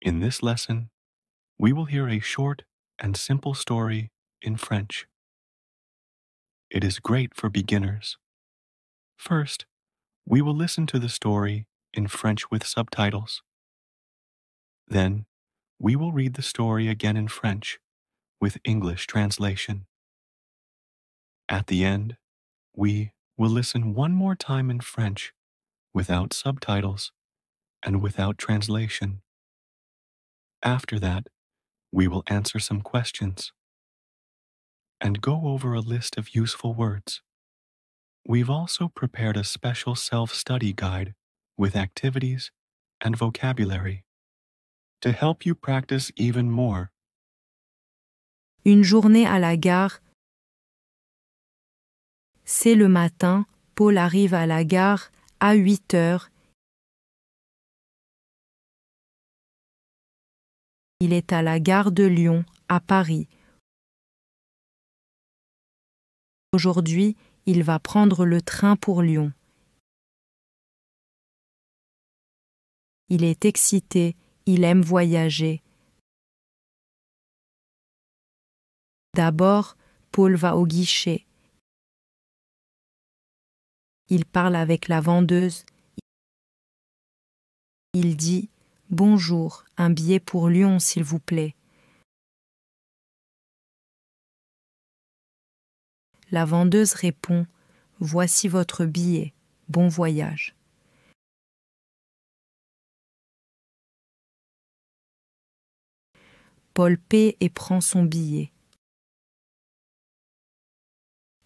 In this lesson, we will hear a short and simple story in French. It is great for beginners. First, we will listen to the story in French with subtitles. Then, we will read the story again in French with English translation. At the end, we will listen one more time in French without subtitles and without translation. After that, we will answer some questions and go over a list of useful words. We've also prepared a special self-study guide with activities and vocabulary to help you practice even more. Une journée à la gare. C'est le matin, Paul arrive à la gare à 8 heures. Il est à la gare de Lyon, à Paris. Aujourd'hui, il va prendre le train pour Lyon. Il est excité, il aime voyager. D'abord, Paul va au guichet. Il parle avec la vendeuse. Il dit « Bonjour, un billet pour Lyon, s'il vous plaît ». La vendeuse répond « Voici votre billet, bon voyage ». Paul paie et prend son billet.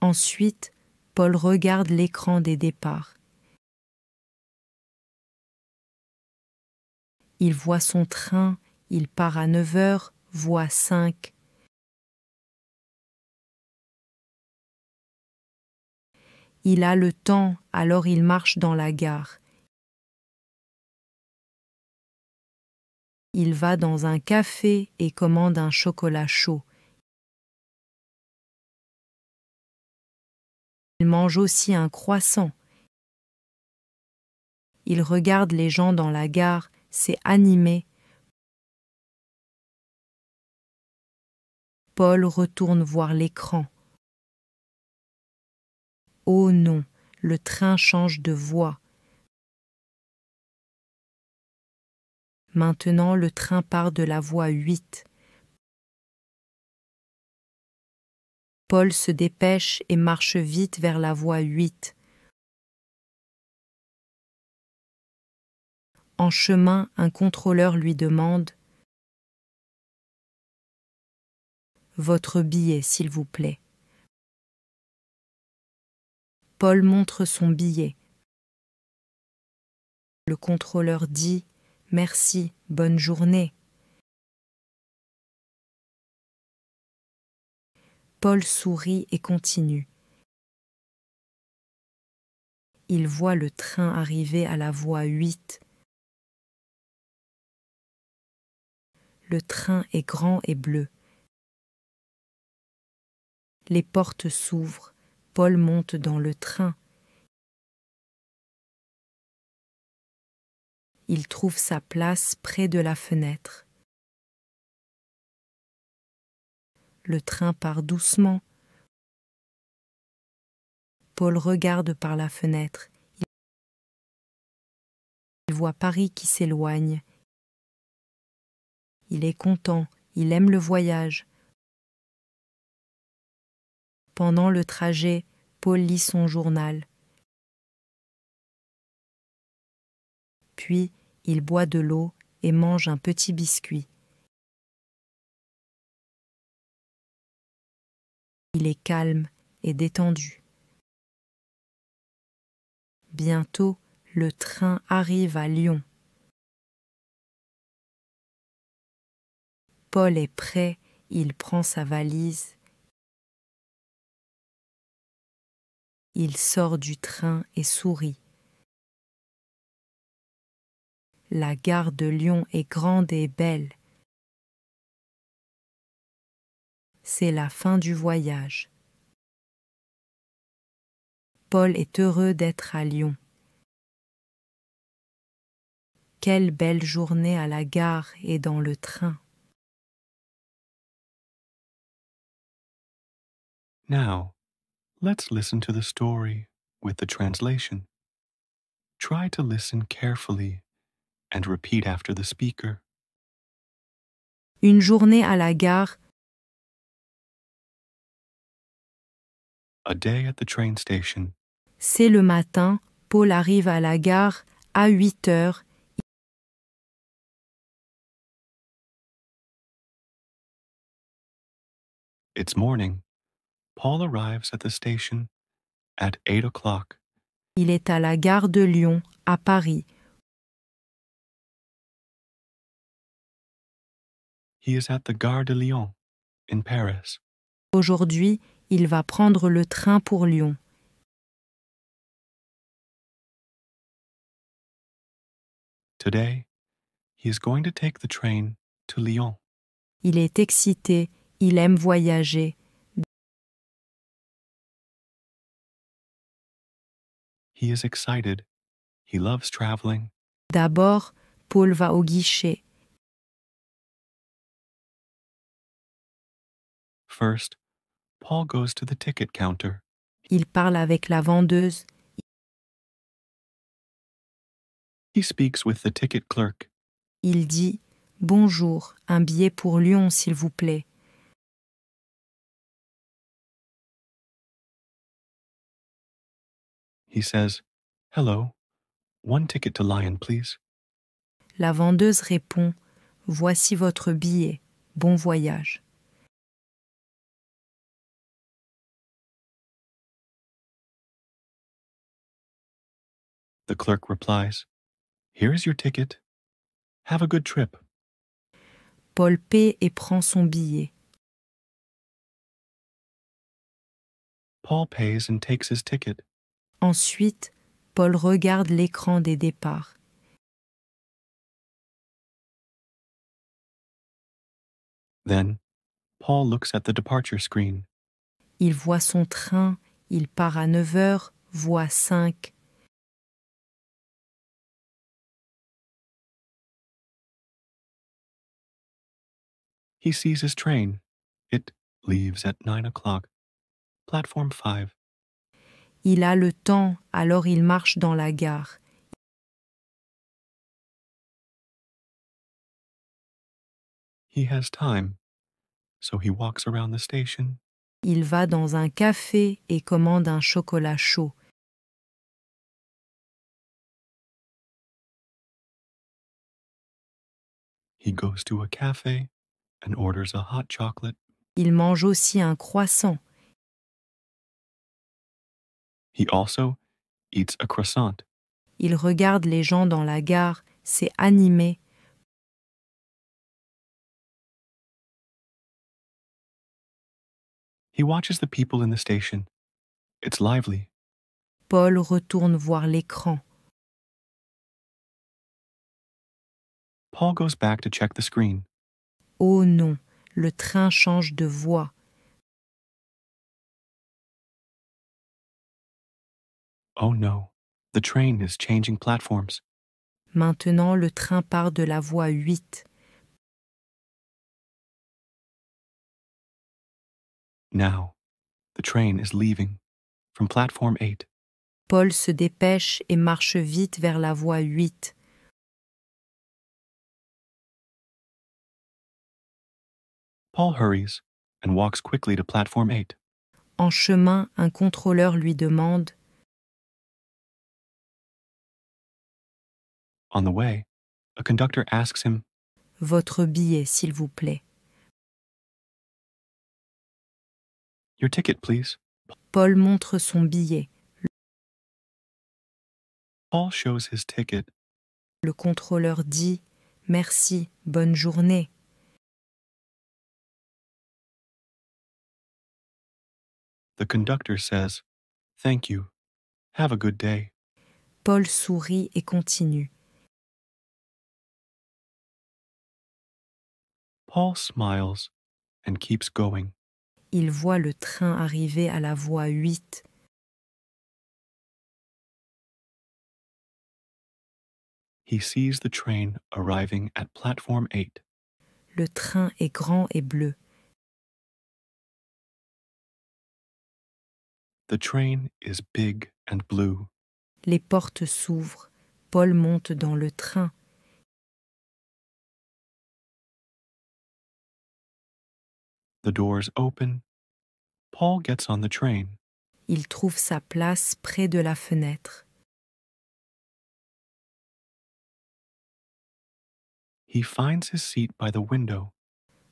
Ensuite, Paul regarde l'écran des départs. Il voit son train, il part à 9 heures, voie 5. Il a le temps, alors il marche dans la gare. Il va dans un café et commande un chocolat chaud. Il mange aussi un croissant. Il regarde les gens dans la gare, c'est animé. Paul retourne voir l'écran. Oh non, le train change de voie. Maintenant, le train part de la voie 8. Paul se dépêche et marche vite vers la voie 8. En chemin, un contrôleur lui demande « Votre billet, s'il vous plaît ». Paul montre son billet. Le contrôleur dit « Merci, bonne journée ». Paul sourit et continue. Il voit le train arriver à la voie 8. Le train est grand et bleu. Les portes s'ouvrent. Paul monte dans le train. Il trouve sa place près de la fenêtre. Le train part doucement. Paul regarde par la fenêtre. Il voit Paris qui s'éloigne. Il est content, il aime le voyage. Pendant le trajet, Paul lit son journal. Puis, il boit de l'eau et mange un petit biscuit. Il est calme et détendu. Bientôt, le train arrive à Lyon. Paul est prêt, il prend sa valise. Il sort du train et sourit. La gare de Lyon est grande et belle. C'est la fin du voyage. Paul est heureux d'être à Lyon. Quelle belle journée à la gare et dans le train. Now, let's listen to the story with the translation. Try to listen carefully and repeat after the speaker. Une journée à la gare, A day at the train station. c'est le matin, Paul arrive à la gare à 8 heures. It's morning. Paul arrives at the station at 8 o'clock. Il est à la gare de Lyon, à Paris. He is at the Gare de Lyon in Paris. Aujourd'hui, il va prendre le train pour Lyon. Today, he is going to take the train to Lyon. Il est excité, il aime voyager. He is excited. He loves traveling. D'abord, Paul va au guichet. First, Paul goes to the ticket counter. Il parle avec la vendeuse. He speaks with the ticket clerk. Il dit « Bonjour, un billet pour Lyon, s'il vous plaît. » He says, "Hello, one ticket to Lyon, please." La vendeuse répond « Voici votre billet. Bon voyage. » The clerk replies, "Here is your ticket. Have a good trip." Paul paie et prend son billet. Paul pays and takes his ticket. Ensuite, Paul regarde l'écran des départs. Then, Paul looks at the departure screen. Il voit son train, il part à 9 heures, voit 5. He sees his train. It leaves at 9 o'clock. Platform 5. Il a le temps, alors il marche dans la gare. He has time, so he walks around the station. Il va dans un café et commande un chocolat chaud. He goes to a cafe and orders a hot chocolate. Il mange aussi un croissant. He also eats a croissant. Il regarde les gens dans la gare, c'est animé. He watches the people in the station. It's lively. Paul retourne voir l'écran. Paul goes back to check the screen. Oh non, le train change de voie. Oh no, the train is changing platforms. Maintenant, le train part de la voie 8. Now, the train is leaving from platform 8. Paul se dépêche et marche vite vers la voie 8. Paul hurries and walks quickly to platform 8. En chemin, un contrôleur lui demande On the way, a conductor asks him, « Votre billet, s'il vous plaît. » "Your ticket, please." Paul montre son billet. Paul shows his ticket. Le contrôleur dit « Merci, bonne journée. » The conductor says, "Thank you. Have a good day." Paul sourit et continue. Paul smiles and keeps going. Il voit le train arriver à la voie 8. He sees the train arriving at platform 8. Le train est grand et bleu. The train is big and blue. Les portes s'ouvrent. Paul monte dans le train. The doors open. Paul gets on the train. Il trouve sa place près de la fenêtre. He finds his seat by the window.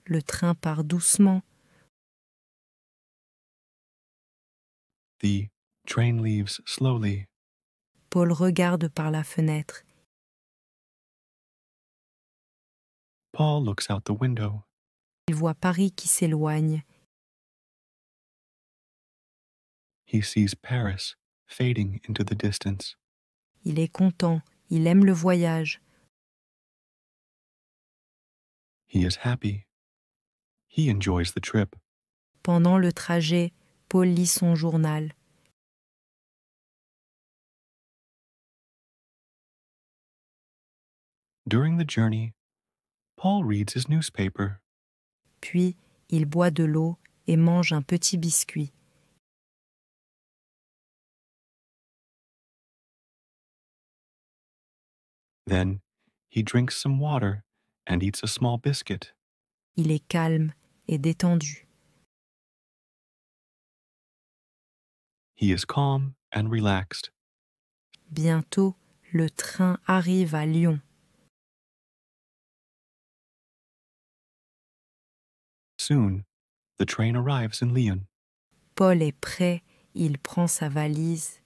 Le train part doucement. The train leaves slowly. Paul regarde par la fenêtre. Paul looks out the window. Il voit Paris qui s'éloigne. He sees Paris fading into the distance. Il est content. Il aime le voyage. He is happy. He enjoys the trip. Pendant le trajet, Paul lit son journal. During the journey, Paul reads his newspaper. Puis, il boit de l'eau et mange un petit biscuit. Then he drinks some water and eats a small biscuit. Il est calme et détendu. He is calm and relaxed. Bientôt, le train arrive à Lyon. Soon, the train arrives in Lyon. Paul est prêt, il prend sa valise.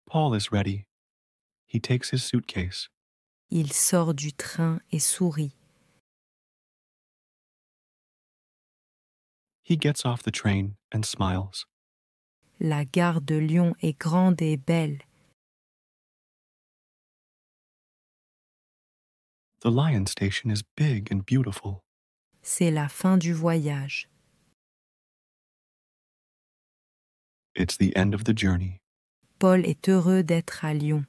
Paul is ready. He takes his suitcase. Il sort du train et sourit. He gets off the train and smiles. La gare de Lyon est grande et belle. The Lyon station is big and beautiful. C'est la fin du voyage. It's the end of the journey. Paul est heureux d'être à Lyon.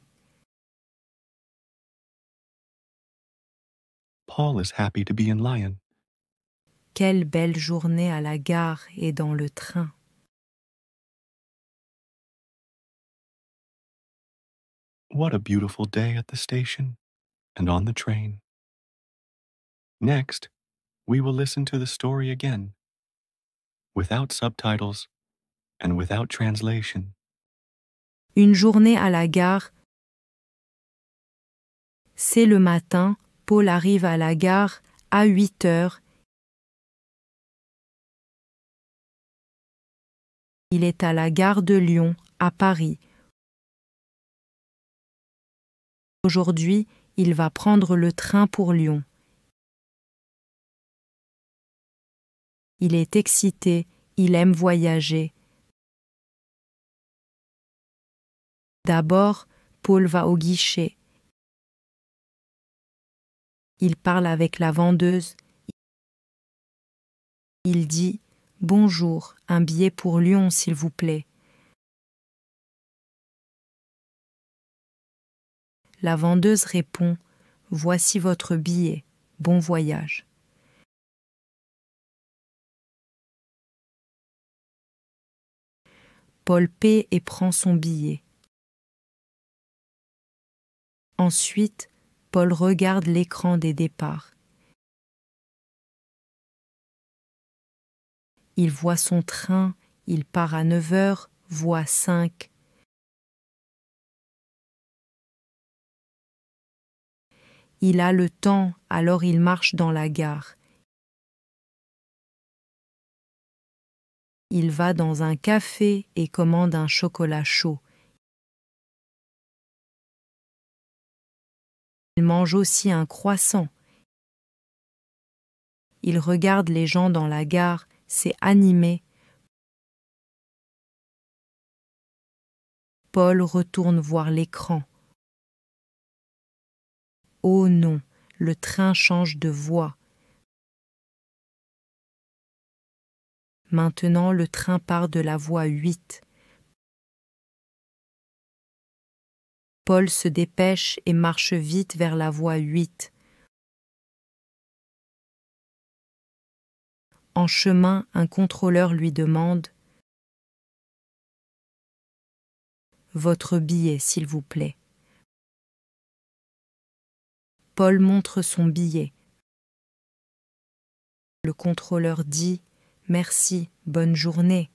Paul is happy to be in Lyon. Quelle belle journée à la gare et dans le train. What a beautiful day at the station and on the train. Next, we will listen to the story again, without subtitles and without translation. Une journée à la gare. C'est le matin, Paul arrive à la gare à 8 heures. Il est à la gare de Lyon, à Paris. Aujourd'hui, il va prendre le train pour Lyon. Il est excité, il aime voyager. D'abord, Paul va au guichet. Il parle avec la vendeuse. Il dit « Bonjour, un billet pour Lyon, s'il vous plaît. » La vendeuse répond « Voici votre billet, bon voyage. » Paul paie et prend son billet. Ensuite, Paul regarde l'écran des départs. Il voit son train, il part à 9 heures, voie 5. Il a le temps, alors il marche dans la gare. Il va dans un café et commande un chocolat chaud. Il mange aussi un croissant. Il regarde les gens dans la gare, c'est animé. Paul retourne voir l'écran. Oh non, le train change de voie. Maintenant, le train part de la voie 8. Paul se dépêche et marche vite vers la voie 8. En chemin, un contrôleur lui demande « Votre billet, s'il vous plaît ». Paul montre son billet. Le contrôleur dit « Merci, bonne journée ».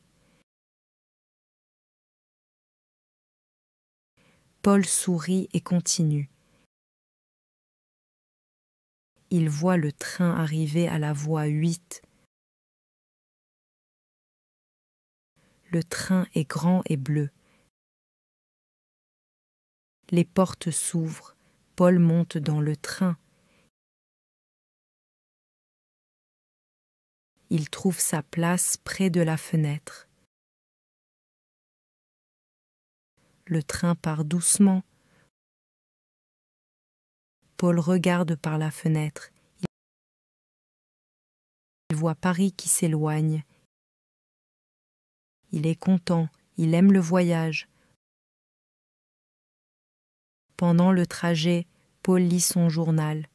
Paul sourit et continue. Il voit le train arriver à la voie 8. Le train est grand et bleu. Les portes s'ouvrent. Paul monte dans le train. Il trouve sa place près de la fenêtre. Le train part doucement. Paul regarde par la fenêtre. Il voit Paris qui s'éloigne. Il est content, il aime le voyage. Pendant le trajet, Paul lit son journal.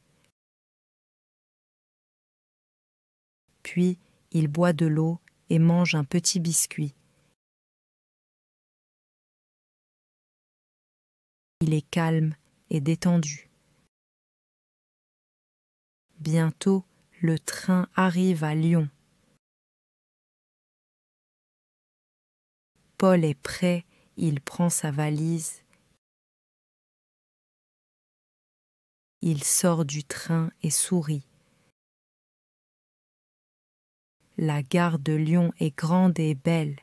Puis, il boit de l'eau et mange un petit biscuit. Il est calme et détendu. Bientôt, le train arrive à Lyon. Paul est prêt, il prend sa valise. Il sort du train et sourit. La gare de Lyon est grande et belle.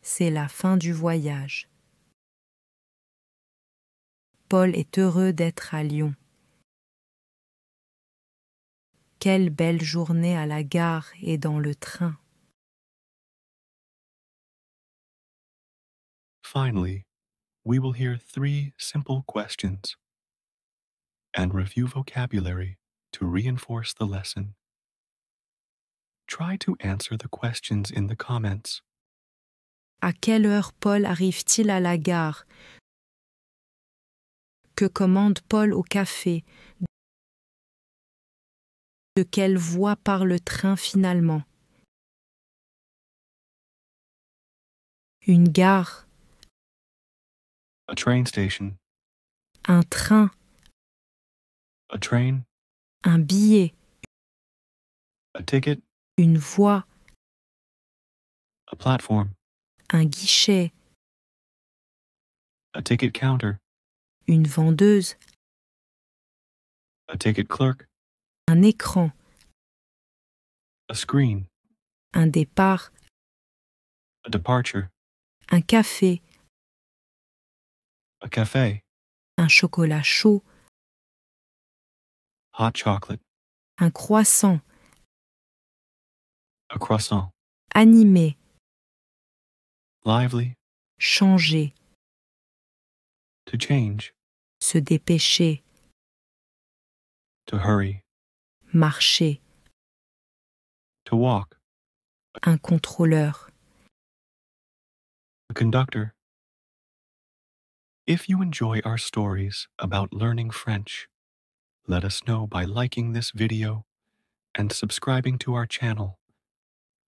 C'est la fin du voyage. Paul est heureux d'être à Lyon. Quelle belle journée à la gare et dans le train. Finally, we will hear 3 simple questions and review vocabulary to reinforce the lesson. Try to answer the questions in the comments. À quelle heure Paul arrive-t-il à la gare? Que commande Paul au café? De quelle voie part le train finalement? Une gare, A train station. un train, A train. un billet, A ticket. une voie, A platform. un guichet, A ticket counter. une vendeuse, A ticket clerk. un écran, A screen. un départ, A departure. un café, A cafe. un chocolat chaud, Hot chocolate. un croissant, A croissant. animé, Lively. changer, To change. se dépêcher, To hurry. marcher, To walk. un contrôleur. A conductor. If you enjoy our stories about learning French, let us know by liking this video and subscribing to our channel.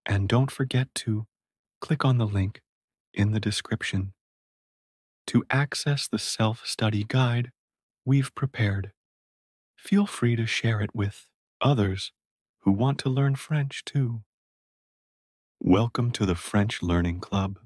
And don't forget to click on the link in the description to access the self-study guide we've prepared. Feel free to share it with others who want to learn French too. Welcome to the French Learning Club.